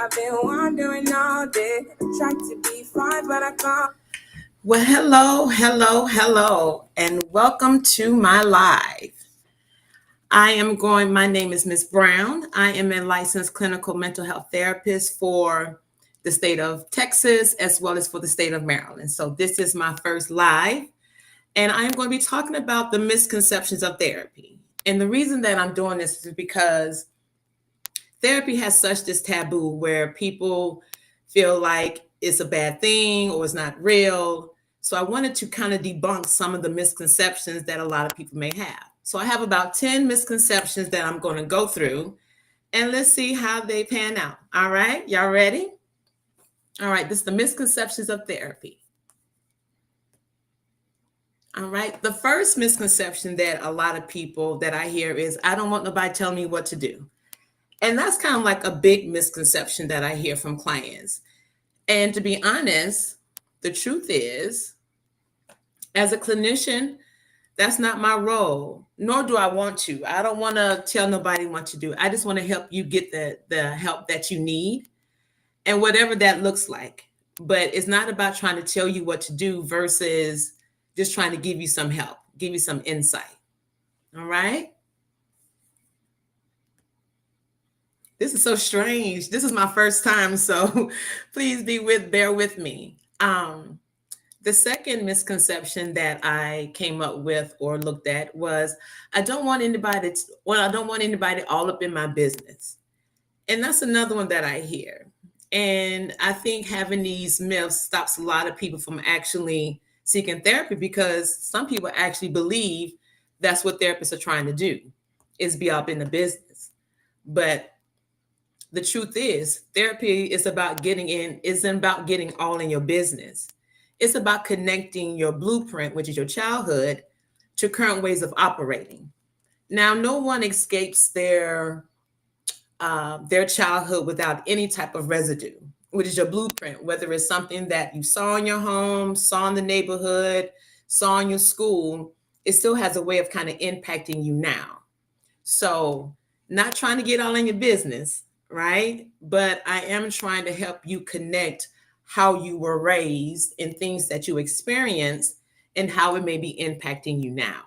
I've been wondering all day, tried to be fine, but I can't. Well, hello, and welcome to my live. My name is Miss Brown. I am a licensed clinical mental health therapist for the state of Texas as well as for the state of Maryland. So, this is my first live, and I'm going to be talking about the misconceptions of therapy. And the reason that I'm doing this is because therapy has such this taboo where people feel like it's a bad thing or it's not real. So I wanted to kind of debunk some of the misconceptions that a lot of people may have. So I have about 10 misconceptions that I'm going to go through and let's see how they pan out. All right, y'all ready? All right, this is the misconceptions of therapy. All right, the first misconception that a lot of people that I hear is I don't want nobody telling me what to do. And that's kind of like a big misconception that I hear from clients. And to be honest, the truth is, as a clinician, that's not my role, nor do I want to. I don't want to tell nobody what to do. I just want to help you get the help that you need and whatever that looks like. But it's not about trying to tell you what to do versus just trying to give you some help, give you some insight. All right? This is so strange. This is my first time, so please bear with me. The second misconception that I came up with or looked at was I don't want anybody all up in my business. And that's another one that I hear. And I think having these myths stops a lot of people from actually seeking therapy because some people actually believe that's what therapists are trying to do is be up in the business. But the truth is therapy isn't about getting all in your business. It's about connecting your blueprint, which is your childhood, to current ways of operating. Now, no one escapes their childhood without any type of residue, which is your blueprint, whether it's something that you saw in your home, saw in the neighborhood, saw in your school, it still has a way of kind of impacting you now. So, not trying to get all in your business, right? But I am trying to help you connect how you were raised and things that you experienced and how it may be impacting you now.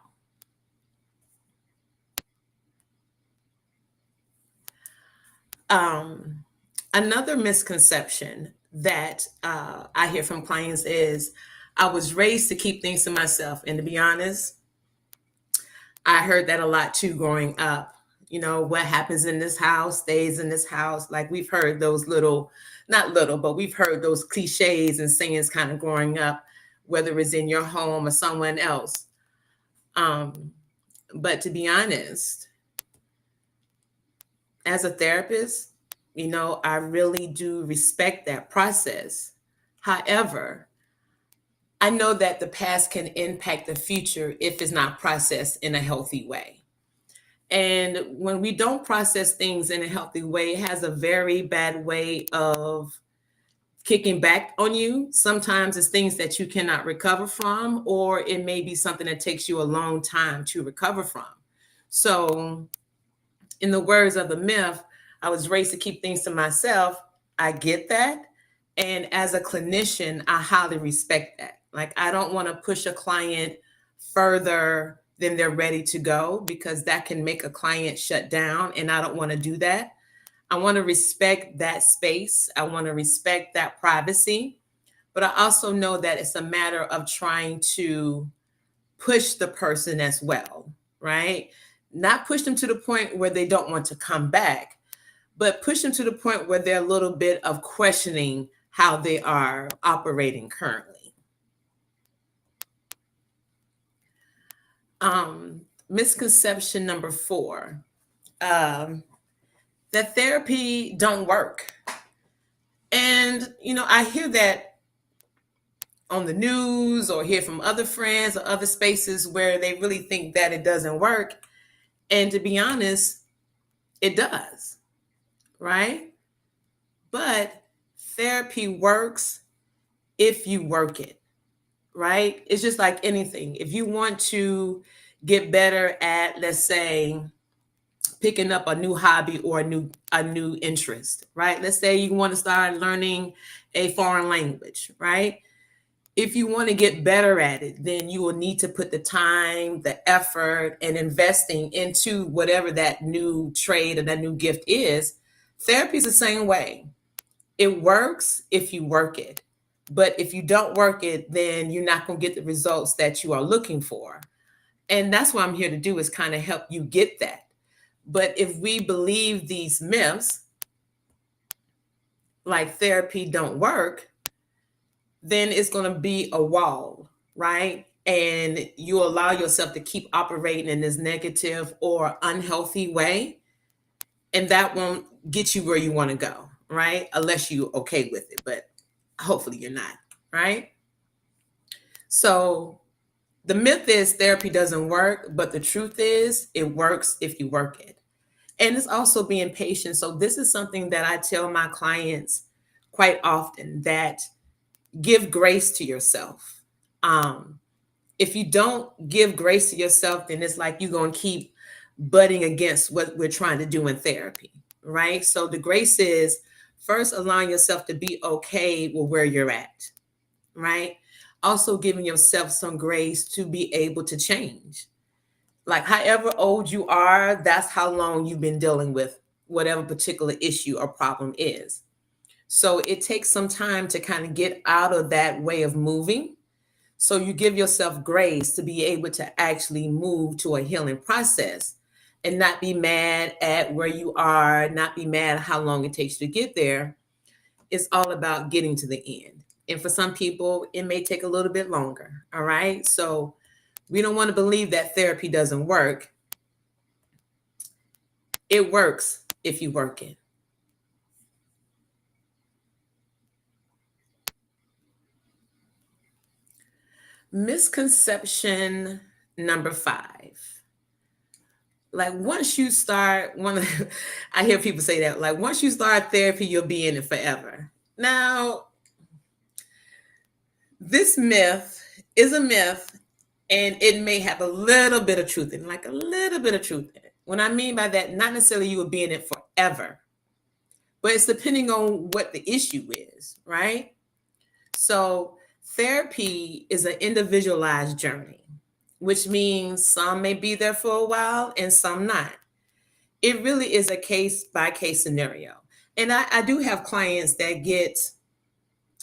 Um, Another misconception that I hear from clients is I was raised to keep things to myself. And to be honest, I heard that a lot too growing up. You know, what happens in this house stays in this house. Like we've heard those not little, but we've heard those cliches and sayings kind of growing up, whether it's in your home or someone else. Um, but to be honest, as a therapist, I really do respect that process. However, I know that the past can impact the future if it's not processed in a healthy way. And when we don't process things in a healthy way, it has a very bad way of kicking back on you. Sometimes it's things that you cannot recover from, or it may be something that takes you a long time to recover from. So, in the words of the myth, I was raised to keep things to myself. I get that. And as a clinician, I highly respect that. Like, I don't want to push a client further than they're ready to go because that can make a client shut down. And I don't want to do that. I want to respect that space. I want to respect that privacy. But I also know that it's a matter of trying to push the person as well, right? Not push them to the point where they don't want to come back, but push them to the point where they're a little bit of questioning how they are operating currently. Misconception number 4, that therapy don't work. And, I hear that on the news or hear from other friends or other spaces where they really think that it doesn't work. And to be honest, it does, right? But therapy works if you work it, right? It's just like anything. If you want to get better at, let's say, picking up a new hobby or a new interest, right? Let's say you want to start learning a foreign language, right? If you want to get better at it, then you will need to put the time, the effort, and investing into whatever that new trade or that new gift is. Therapy is the same way. It works if you work it. But if you don't work it, then you're not going to get the results that you are looking for. And that's what I'm here to do, is kind of help you get that. But if we believe these myths, like therapy don't work, then it's going to be a wall, right? And you allow yourself to keep operating in this negative or unhealthy way, and that won't get you where you want to go, right? Unless you're okay with it, but hopefully you're not, right? So the myth is therapy doesn't work, but the truth is it works if you work it. And it's also being patient. So this is something that I tell my clients quite often, that give grace to yourself. Um, if you don't give grace to yourself, then it's like you're going to keep butting against what we're trying to do in therapy, right? So the grace is first allowing yourself to be okay with where you're at, right? Also giving yourself some grace to be able to change. Like, however old you are, that's how long you've been dealing with whatever particular issue or problem is. So it takes some time to kind of get out of that way of moving. So you give yourself grace to be able to actually move to a healing process and not be mad at where you are, not be mad at how long it takes to get there. It's all about getting to the end. And for some people, it may take a little bit longer. All right. So we don't want to believe that therapy doesn't work. It works if you work it. Misconception number 5. Like, once you start I hear people say that, like, once you start therapy, you'll be in it forever. Now, this myth is a myth, and it may have a little bit of truth in it, like a little bit of truth in it. What I mean by that, not necessarily you will be in it forever, but it's depending on what the issue is, right? So therapy is an individualized journey, which means some may be there for a while and some not. It really is a case by case scenario. And I do have clients that get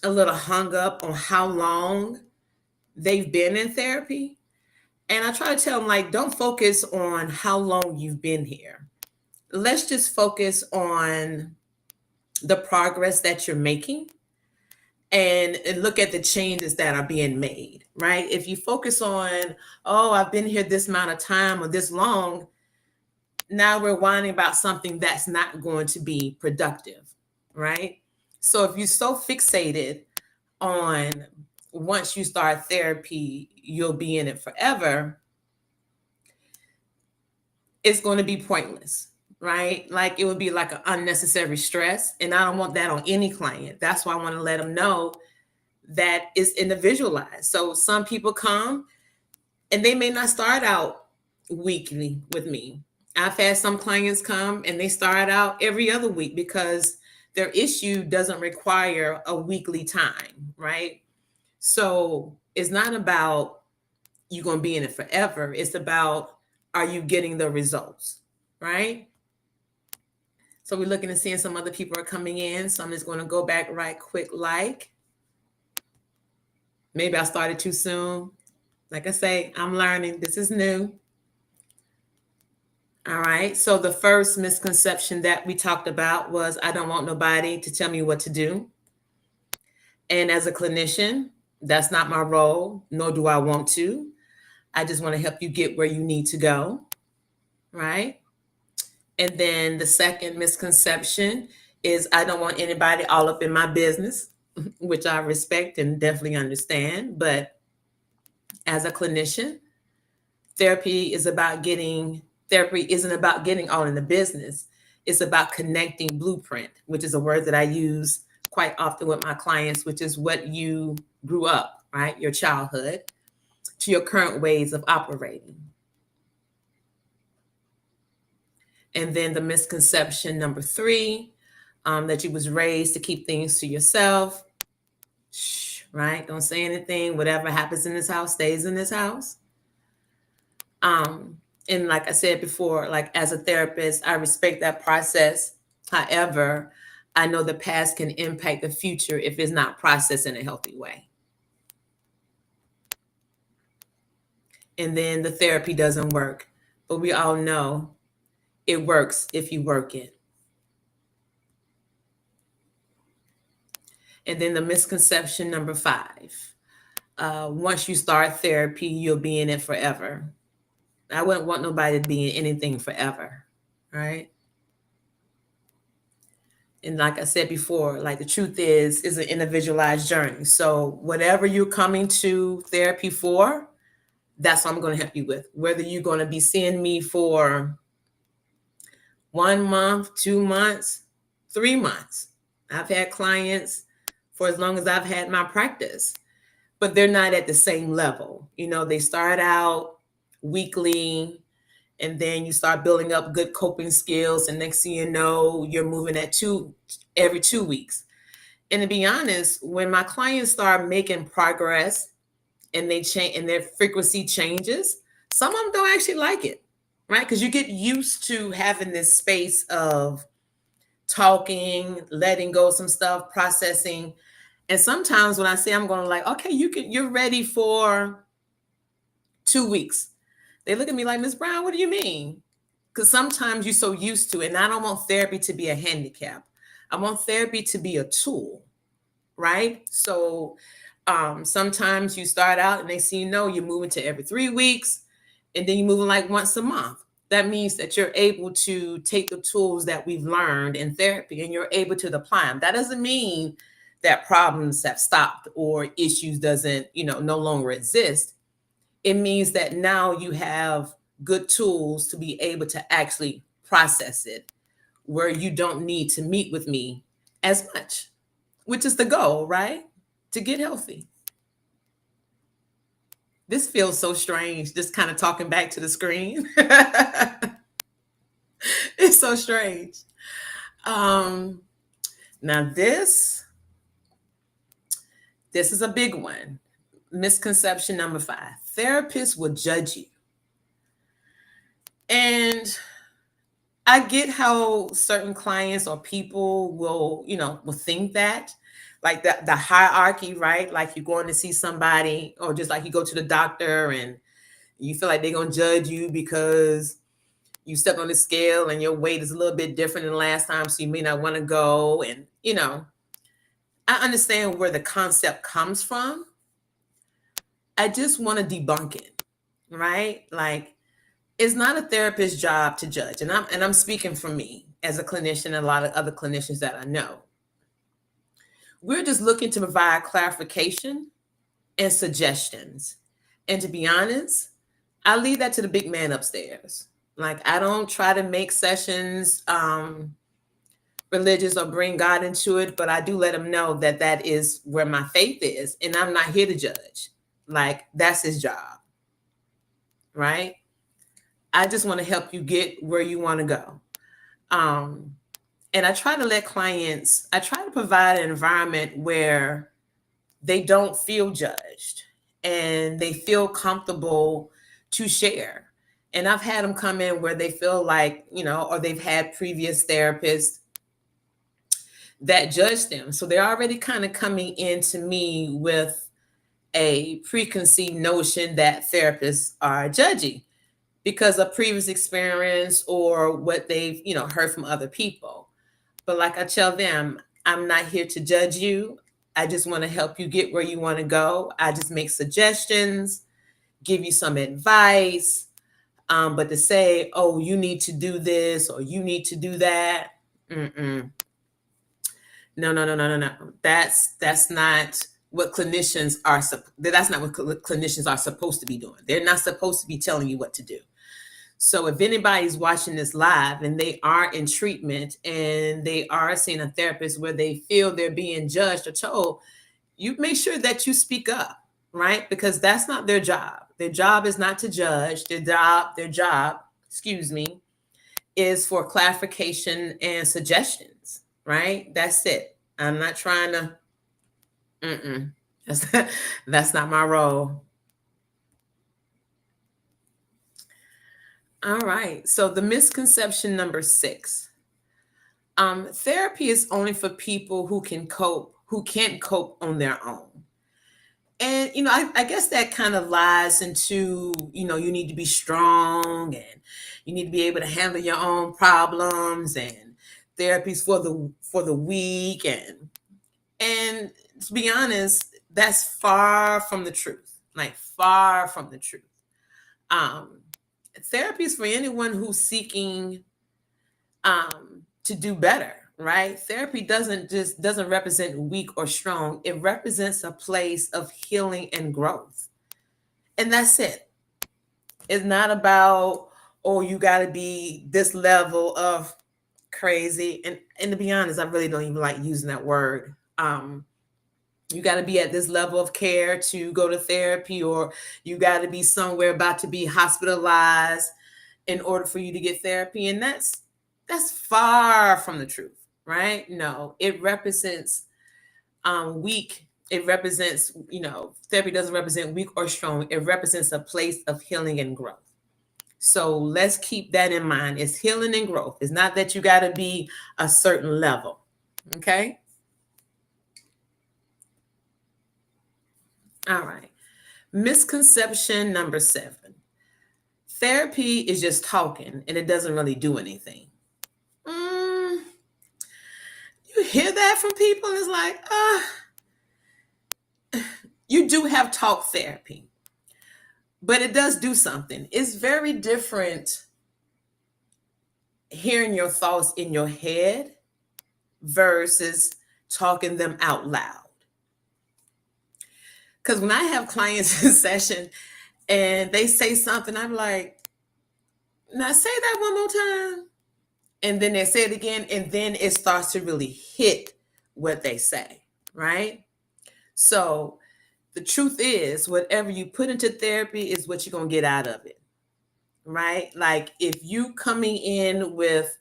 a little hung up on how long they've been in therapy. And I try to tell them, like, don't focus on how long you've been here. Let's just focus on the progress that you're making, and look at the changes that are being made, right? If you focus on, oh, I've been here this amount of time or this long, now we're whining about something that's not going to be productive, right? So if you're so fixated on once you start therapy, you'll be in it forever, it's going to be pointless, right? Like, it would be like an unnecessary stress. And I don't want that on any client. That's why I want to let them know that is individualized. So some people come and they may not start out weekly with me. I've had some clients come and they start out every other week because their issue doesn't require a weekly time, right? So it's not about you going to be in it forever. It's about, are you getting the results, right? So we're looking and seeing some other people are coming in. So I'm just going to go back right quick. Like, maybe I started too soon. Like I say, I'm learning. This is new. All right. So the first misconception that we talked about was, I don't want nobody to tell me what to do. And as a clinician, that's not my role, nor do I want to. I just want to help you get where you need to go. Right. And then the second misconception is, I don't want anybody all up in my business, which I respect and definitely understand. But as a clinician, therapy isn't about getting all in the business. It's about connecting blueprint, which is a word that I use quite often with my clients, which is what you grew up, right? Your childhood, to your current ways of operating. And then the misconception number three, that you was raised to keep things to yourself. Shh, right? Don't say anything. Whatever happens in this house stays in this house. Um, and like I said before, like as a therapist, I respect that process. However, I know the past can impact the future if it's not processed in a healthy way. And then the therapy doesn't work. But we all know it works if you work it. And then the misconception number five, once you start therapy, you'll be in it forever. I wouldn't want nobody to be in anything forever, right? And like I said before, like the truth is an individualized journey. So whatever you're coming to therapy for, that's what I'm going to help you with. Whether you're going to be seeing me for 1 month, 2 months, 3 months. I've had clients for as long as I've had my practice, but they're not at the same level. You know, they start out weekly, and then you start building up good coping skills, and next thing you know, you're moving at every 2 weeks. And to be honest, when my clients start making progress and they change and their frequency changes, some of them don't actually like it, right? Because you get used to having this space of talking, letting go of some stuff, processing. And sometimes when I say I'm going to, like, okay, you're ready for 2 weeks, they look at me like, Miss Brown, what do you mean? Because sometimes you're so used to it. And I don't want therapy to be a handicap. I want therapy to be a tool, right? So sometimes you start out and they see, you're moving to every 3 weeks, and then you're moving like once a month. That means that you're able to take the tools that we've learned in therapy and you're able to apply them. That doesn't mean that problems have stopped or issues doesn't, no longer exist. It means that now you have good tools to be able to actually process it, where you don't need to meet with me as much, which is the goal, right? To get healthy. This feels so strange, just kind of talking back to the screen. It's so strange. Um, Now this is a big one. Misconception number 5. Therapists will judge you. And I get how certain clients or people will think that, like the hierarchy, right? Like you're going to see somebody, or just like you go to the doctor and you feel like they're going to judge you because you step on the scale and your weight is a little bit different than last time, so you may not want to go. And, I understand where the concept comes from. I just want to debunk it, right? Like, it's not a therapist's job to judge. And I'm speaking for me as a clinician and a lot of other clinicians that I know. We're just looking to provide clarification and suggestions. And to be honest, I leave that to the big man upstairs. Like, I don't try to make sessions religious or bring God into it, but I do let him know that that is where my faith is. And I'm not here to judge. Like, that's his job, right? I just want to help you get where you want to go. And I try to provide an environment where they don't feel judged and they feel comfortable to share. And I've had them come in where they feel like, or they've had previous therapists that judge them. So they're already kind of coming into me with a preconceived notion that therapists are judgy because of previous experience or what they've, heard from other people. But like I tell them, I'm not here to judge you. I just want to help you get where you want to go. I just make suggestions, give you some advice. But to say, oh, you need to do this or you need to do that. No. That's not what clinicians are. That's not what clinicians are supposed to be doing. They're not supposed to be telling you what to do. So if anybody's watching this live and they are in treatment and they are seeing a therapist where they feel they're being judged or told, you make sure that you speak up, right? Because that's not their job. Their job is not to judge. Their job, is for clarification and suggestions, right? That's it. I'm not trying to, mm-mm. That's not my role. All right. So the misconception number 6. Therapy is only for people who can cope, who can't cope on their own. And I guess that kind of lies into, you need to be strong and you need to be able to handle your own problems, and therapies for the weak, and to be honest, that's far from the truth. Like far from the truth. Um, Therapy is for anyone who's seeking to do better, right? Therapy doesn't represent weak or strong. It represents a place of healing and growth. And that's it. It's not about, oh, you got to be this level of crazy. And to be honest, I really don't even like using that word. You got to be at this level of care to go to therapy, or you got to be somewhere about to be hospitalized in order for you to get therapy. And that's far from the truth, right? No, it represents weak. It represents, therapy doesn't represent weak or strong. It represents a place of healing and growth. So let's keep that in mind. It's healing and growth. It's not that you got to be a certain level. Okay. All right. Misconception number 7. Therapy is just talking and it doesn't really do anything. You hear that from people, and it's like, you do have talk therapy, but it does do something. It's very different hearing your thoughts in your head versus talking them out loud. Because when I have clients in session and they say something, I'm like, now say that one more time. And then they say it again, and then it starts to really hit what they say, right? So the truth is, whatever you put into therapy is what you're going to get out of it, right? Like if you coming in with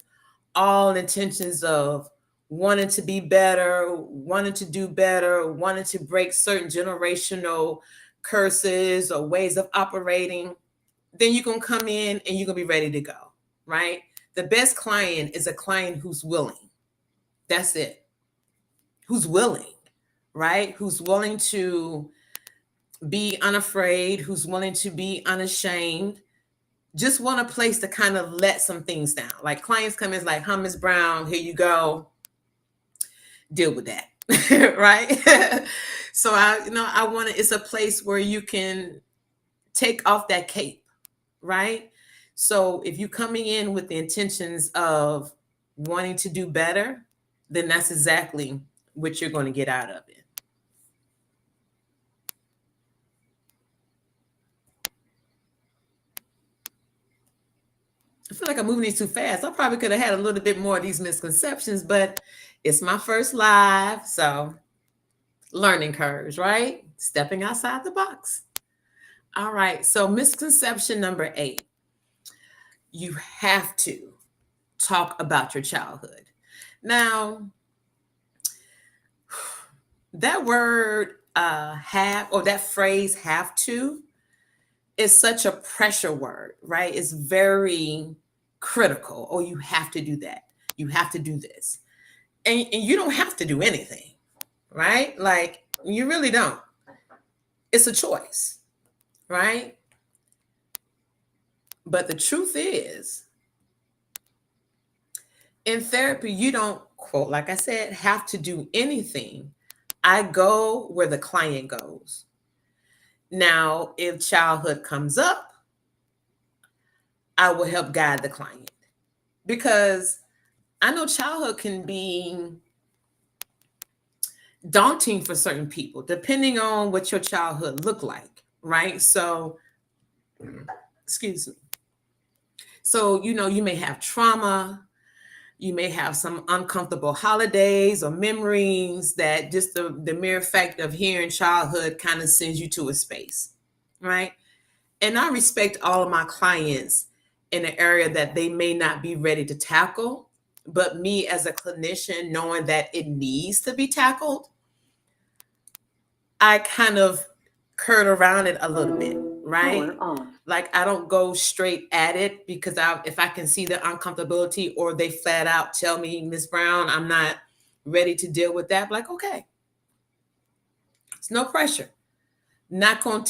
all intentions of wanting to be better, wanting to do better, wanting to break certain generational curses or ways of operating, then you're going to come in and you're going to be ready to go, right? The best client is a client who's willing. That's it. Who's willing, right? Who's willing to be unafraid, who's willing to be unashamed, just want a place to kind of let some things down. Like clients come in like, huh, Ms. Brown, here you go. Deal with that. Right? So I want to, it's a place where you can take off that cape, right? So if you're coming in with the intentions of wanting to do better, then that's exactly what you're going to get out of it. I feel like I'm moving these too fast. I probably could have had a little bit more of these misconceptions, but it's my first live, so learning curves, right? Stepping outside the box. All right, so misconception number 8. You have to talk about your childhood. Now, that word have, or that phrase have to, is such a pressure word, right? It's very critical. Oh, you have to do that. You have to do this. And you don't have to do anything, right? Like, you really don't. It's a choice, right? But the truth is, in therapy, you don't, quote, like I said, have to do anything. I go where the client goes. Now, if childhood comes up, I will help guide the client, because I know childhood can be daunting for certain people, depending on what your childhood looked like, right? So, excuse me. So, you may have trauma, you may have some uncomfortable holidays or memories that just the mere fact of hearing childhood kind of sends you to a space, right? And I respect all of my clients in an area that they may not be ready to tackle. But me as a clinician, knowing that it needs to be tackled, I kind of curd around it a little bit, right? Like I don't go straight at it because if I can see the uncomfortability or they flat out tell me, Miss Brown, I'm not ready to deal with that. Like, okay, it's no pressure. I'm not gonna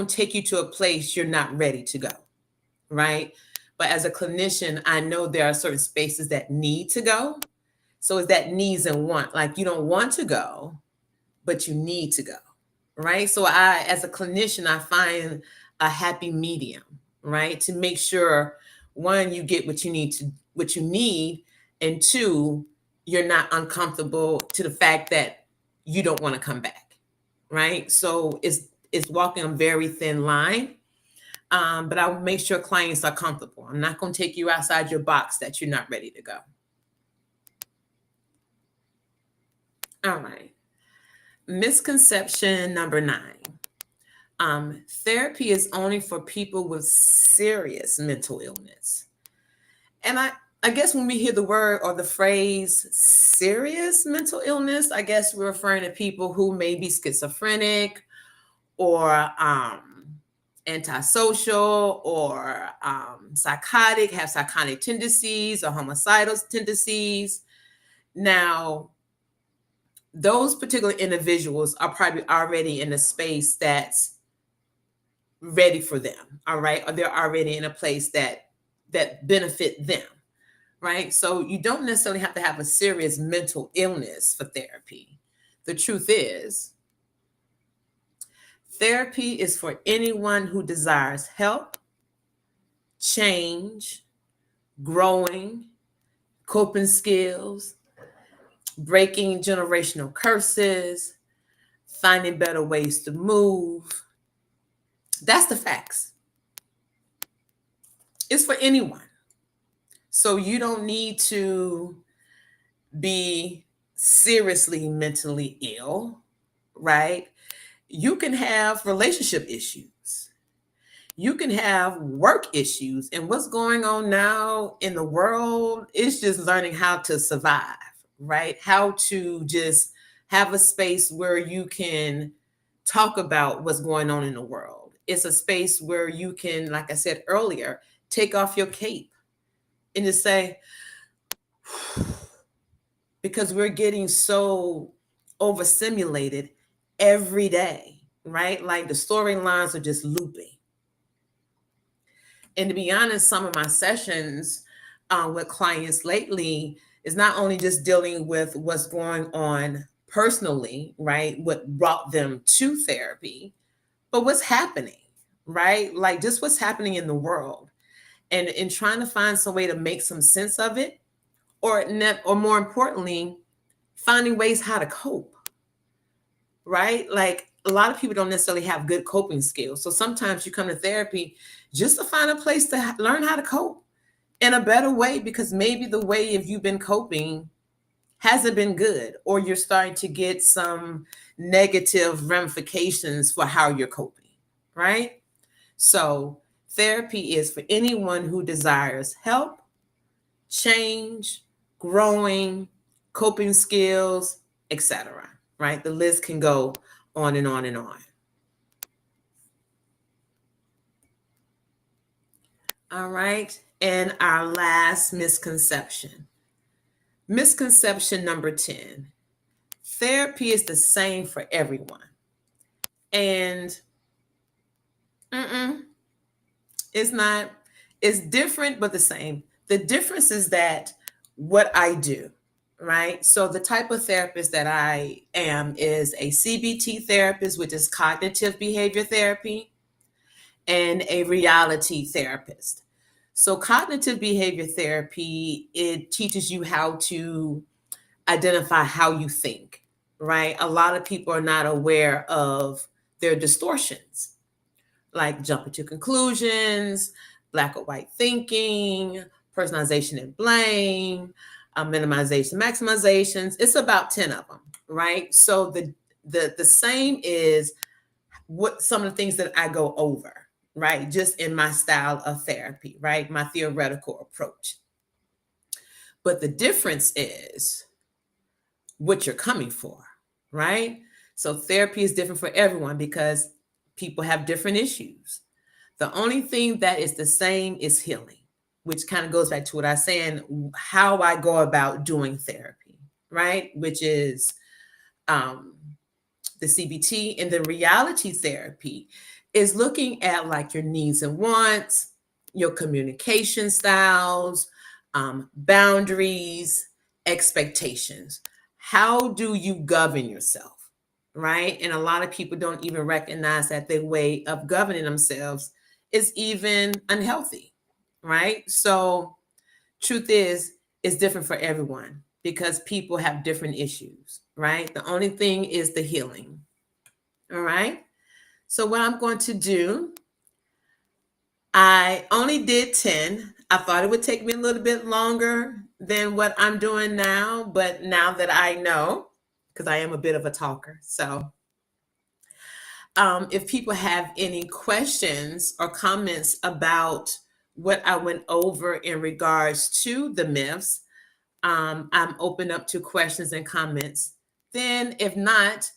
take you to a place you're not ready to go, right? But as a clinician, I know there are certain spaces that need to go. So it's that needs and want. Like you don't want to go, but you need to go, right? So as a clinician, I find a happy medium, right? To make sure one, you get what you need, and two, you're not uncomfortable to the fact that you don't want to come back, right? So it's walking a very thin line. But I will make sure clients are comfortable. I'm not going to take you outside your box that you're not ready to go. All right. Misconception number 9. Therapy is only for people with serious mental illness. And I guess when we hear the word or the phrase serious mental illness, I guess we're referring to people who may be schizophrenic or antisocial or psychotic, have psychotic tendencies or homicidal tendencies. Now, those particular individuals are probably already in a space that's ready for them, all right? Or they're already in a place that benefit them, right? So you don't necessarily have to have a serious mental illness for therapy. The truth is, therapy is for anyone who desires help, change, growing, coping skills, breaking generational curses, finding better ways to move. That's the facts. It's for anyone. So you don't need to be seriously mentally ill, right? You can have relationship issues. You can have work issues. And what's going on now in the world is just learning how to survive, right? How to just have a space where you can talk about what's going on in the world. It's a space where you can, like I said earlier, take off your cape and just say, because we're getting so overstimulated every day, right? Like the storylines are just looping. And to be honest, some of my sessions with clients lately is not only just dealing with what's going on personally, right? What brought them to therapy, but what's happening, right? Like just what's happening in the world. And in trying to find some way to make some sense of it, or more importantly, finding ways how to cope, right? Like a lot of people don't necessarily have good coping skills. So sometimes you come to therapy just to find a place to learn how to cope in a better way, because maybe the way if you've been coping hasn't been good, or you're starting to get some negative ramifications for how you're coping, right? So therapy is for anyone who desires help, change, growing, coping skills, etc. Right? The list can go on and on and on. All right. And our last misconception. Misconception number 10. Therapy is the same for everyone. And it's not. It's different, but the same. The difference is that what I do, right? So the type of therapist that I am is a CBT therapist, which is cognitive behavior therapy, and a reality therapist. So cognitive behavior therapy, it teaches you how to identify how you think, right? A lot of people are not aware of their distortions, like jumping to conclusions, black or white thinking, personalization and blame, minimization, maximizations. It's about 10 of them, right? So the same is what some of the things that I go over, right? Just in my style of therapy, right? My theoretical approach. But the difference is what you're coming for, right? So therapy is different for everyone because people have different issues. The only thing that is the same is healing, which kind of goes back to what I was saying, how I go about doing therapy, right? Which is um, the CBT, and the reality therapy is looking at like your needs and wants, your communication styles, boundaries, expectations. How do you govern yourself? Right. And a lot of people don't even recognize that their way of governing themselves is even unhealthy. Right. So, truth is, it's different for everyone because people have different issues. Right. The only thing is the healing. All right. So, what I'm going to do, I only did 10. I thought it would take me a little bit longer than what I'm doing now, but now that I know, because I am a bit of a talker. So, if people have any questions or comments about what I went over in regards to the myths, I'm open up to questions and comments. Then, if not,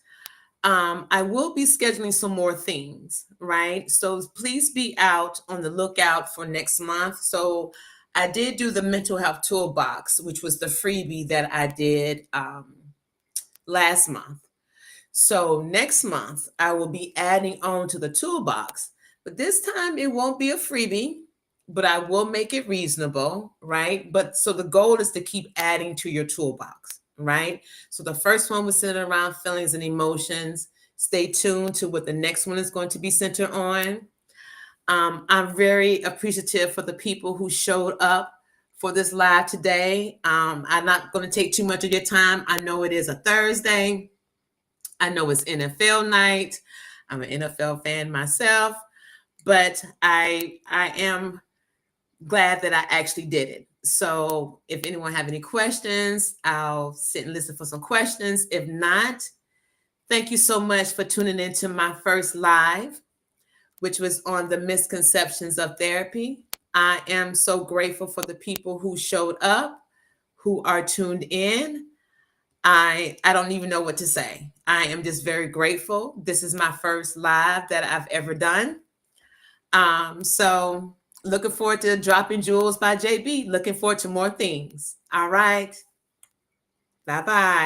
I will be scheduling some more things, right? So please be out on the lookout for next month. So I did do the mental health toolbox, which was the freebie that I did last month. So next month, I will be adding on to the toolbox, but this time it won't be a freebie, but I will make it reasonable, right? But so the goal is to keep adding to your toolbox, right? So the first one was centered around feelings and emotions. Stay tuned to what the next one is going to be centered on. I'm very appreciative for the people who showed up for this live today. I'm not going to take too much of your time. I know it is a Thursday. I know it's NFL night. I'm an NFL fan myself, but I am glad that I actually did it. So if anyone have any questions, I'll sit and listen for some questions. If not, thank you so much for tuning into my first live, which was on the misconceptions of therapy. I am so grateful for the people who showed up, who are tuned in. I don't even know what to say. I am just very grateful. This is my first live that I've ever done. So looking forward to dropping jewels by JB. Looking forward to more things. All right. Bye bye.